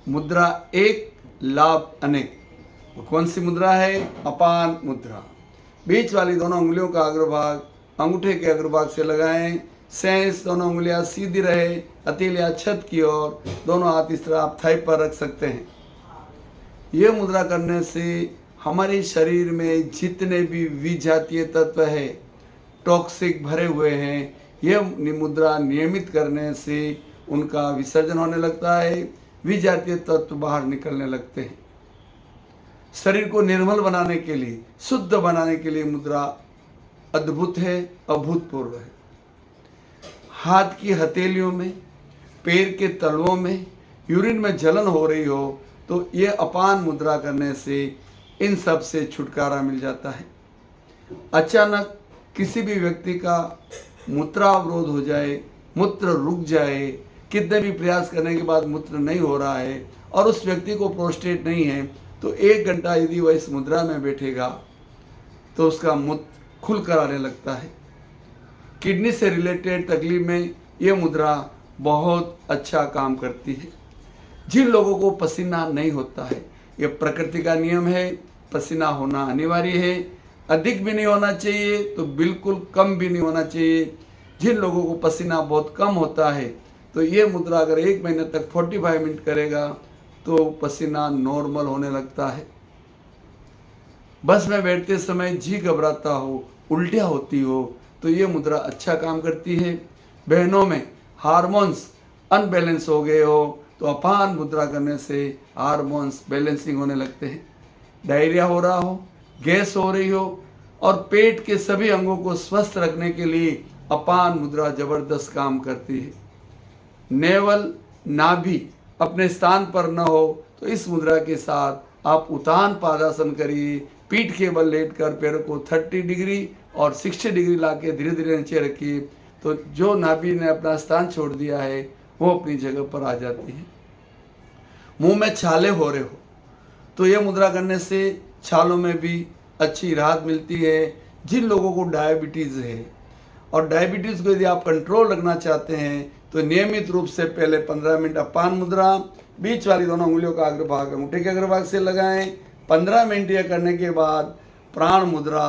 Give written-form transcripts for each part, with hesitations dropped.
मुद्रा एक, लाभ अनेक। वो कौन सी मुद्रा है? अपान मुद्रा। बीच वाली दोनों उंगलियों का अग्रभाग अंगूठे के अग्रभाग से लगाएं। शेष दोनों उंगलियां सीधी रहे, हथेलियां छत की ओर, दोनों हाथ इस तरह आप थाई पर रख सकते हैं। ये मुद्रा करने से हमारे शरीर में जितने भी विजातीय तत्व है, टॉक्सिक भरे हुए हैं, यह मुद्रा नियमित करने से उनका विसर्जन होने लगता है, विजातीय तत्व बाहर निकलने लगते हैं। शरीर को निर्मल बनाने के लिए, शुद्ध बनाने के लिए मुद्रा अद्भुत है, अभूतपूर्व है। हाथ की हथेलियों में, पैर के तलवों में यूरिन में जलन हो रही हो तो ये अपान मुद्रा करने से इन सब से छुटकारा मिल जाता है। अचानक किसी भी व्यक्ति का मूत्रावरोध हो जाए, मूत्र रुक जाए, कितने भी प्रयास करने के बाद मूत्र नहीं हो रहा है और उस व्यक्ति को प्रोस्टेट नहीं है, तो 1 घंटा यदि वह इस मुद्रा में बैठेगा तो उसका मूत्र खुल कर आने लगता है। किडनी से रिलेटेड तकलीफ में ये मुद्रा बहुत अच्छा काम करती है। जिन लोगों को पसीना नहीं होता है, ये प्रकृति का नियम है, पसीना होना अनिवार्य है। अधिक भी नहीं होना चाहिए तो बिल्कुल कम भी नहीं होना चाहिए। जिन लोगों को पसीना बहुत कम होता है तो ये मुद्रा अगर 1 महीने तक 45 मिनट करेगा तो पसीना नॉर्मल होने लगता है। बस में बैठते समय जी घबराता हो, उल्टियाँ होती हो तो ये मुद्रा अच्छा काम करती है। बहनों में हार्मोन्स अनबैलेंस हो गए हो तो अपान मुद्रा करने से हार्मोन्स बैलेंसिंग होने लगते हैं। डायरिया हो रहा हो, गैस हो रही हो और पेट के सभी अंगों को स्वस्थ रखने के लिए अपान मुद्रा जबरदस्त काम करती है। नेवल नाभि अपने स्थान पर न हो तो इस मुद्रा के साथ आप उतान पादासन करिए। पीठ के बल लेटकर पैरों को 30 डिग्री और 60 डिग्री लाके धीरे धीरे नीचे रखिए तो जो नाभि ने अपना स्थान छोड़ दिया है वो अपनी जगह पर आ जाती है। मुंह में छाले हो रहे हो तो ये मुद्रा करने से छालों में भी अच्छी राहत मिलती है। जिन लोगों को डायबिटीज़ है और डायबिटीज़ को यदि आप कंट्रोल रखना चाहते हैं तो नियमित रूप से पहले 15 मिनट अपान मुद्रा बीच वाली दोनों उंगलियों का अग्रभाग अंगूठे के अग्रभाग से लगाएं। 15 मिनट यह करने के बाद प्राण मुद्रा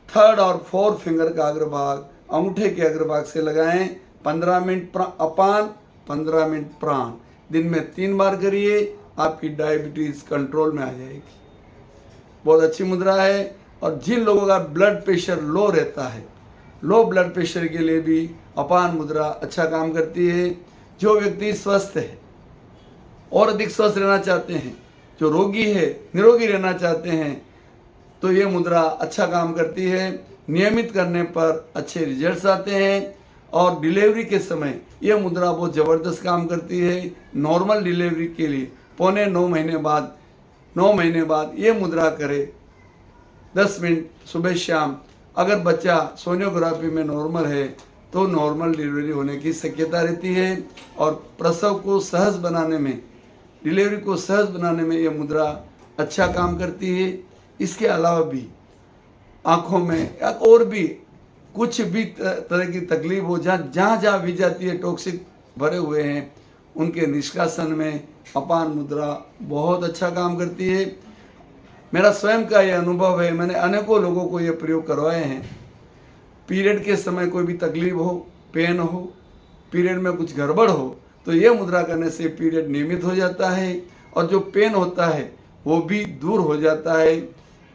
3rd और 4th फिंगर का अग्रभाग अंगूठे के अग्रभाग से लगाएं। 15 मिनट अपान, 15 मिनट प्राण, दिन में 3 बार करिए, आपकी डायबिटीज़ कंट्रोल में आ जाएगी। बहुत अच्छी मुद्रा है। और जिन लोगों का ब्लड प्रेशर लो रहता है, लो ब्लड प्रेशर के लिए भी अपान मुद्रा अच्छा काम करती है। जो व्यक्ति स्वस्थ है और अधिक स्वस्थ रहना चाहते हैं, जो रोगी है निरोगी रहना चाहते हैं, तो ये मुद्रा अच्छा काम करती है। नियमित करने पर अच्छे रिजल्ट्स आते हैं। और डिलीवरी के समय ये मुद्रा बहुत ज़बरदस्त काम करती है। नॉर्मल डिलीवरी के लिए 9.25 महीने बाद ये मुद्रा करें। 10 मिनट सुबह शाम। अगर बच्चा सोनोग्राफी में नॉर्मल है तो नॉर्मल डिलीवरी होने की शक्यता रहती है। और प्रसव को सहज बनाने में, डिलीवरी को सहज बनाने में ये मुद्रा अच्छा काम करती है। इसके अलावा भी आँखों में और भी कुछ भी तरह की तकलीफ हो, जहाँ विजातीय टॉक्सिक भरे हुए हैं, उनके निष्कासन में अपान मुद्रा बहुत अच्छा काम करती है। मेरा स्वयं का ये अनुभव है, मैंने अनेकों लोगों को ये प्रयोग करवाए हैं। पीरियड के समय कोई भी तकलीफ हो, पेन हो, पीरियड में कुछ गड़बड़ हो तो ये मुद्रा करने से पीरियड नियमित हो जाता है और जो पेन होता है वो भी दूर हो जाता है।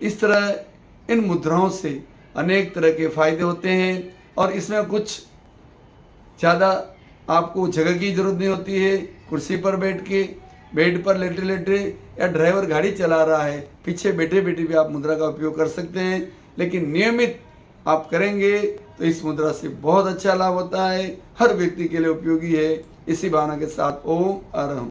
इस तरह इन मुद्राओं से अनेक तरह के फायदे होते हैं और इसमें कुछ ज़्यादा आपको जगह की ज़रूरत नहीं होती है। कुर्सी पर बैठ के, बेड पर लेटे लेटे, या ड्राइवर गाड़ी चला रहा है, पीछे बैठे बैठे भी आप मुद्रा का उपयोग कर सकते हैं। लेकिन नियमित आप करेंगे तो इस मुद्रा से बहुत अच्छा लाभ होता है। हर व्यक्ति के लिए उपयोगी है। इसी भावना के साथ ओम अरहम।